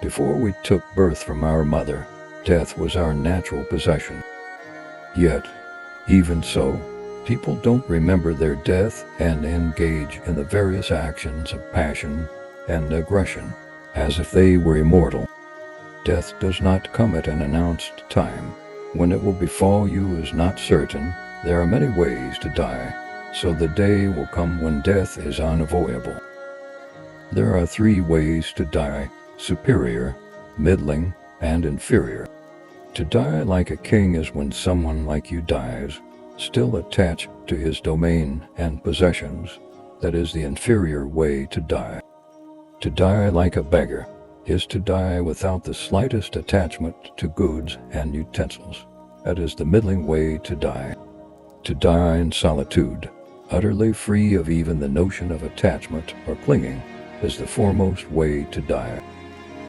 Before we took birth from our mother, death was our natural possession. Yet, even so, people don't remember their death and engage in the various actions of passion and aggression, as if they were immortal. Death does not come at an announced time. When it will befall you is not certain. There are many ways to die, so the day will come when death is unavoidable. There are 3 ways to die: superior, middling, and inferior. To die like a king is when someone like you dies, still attached to his domain and possessions. That is the inferior way to die. To die like a beggar is to die without the slightest attachment to goods and utensils. That is the middling way to die. To die in solitude, utterly free of even the notion of attachment or clinging, is the foremost way to die.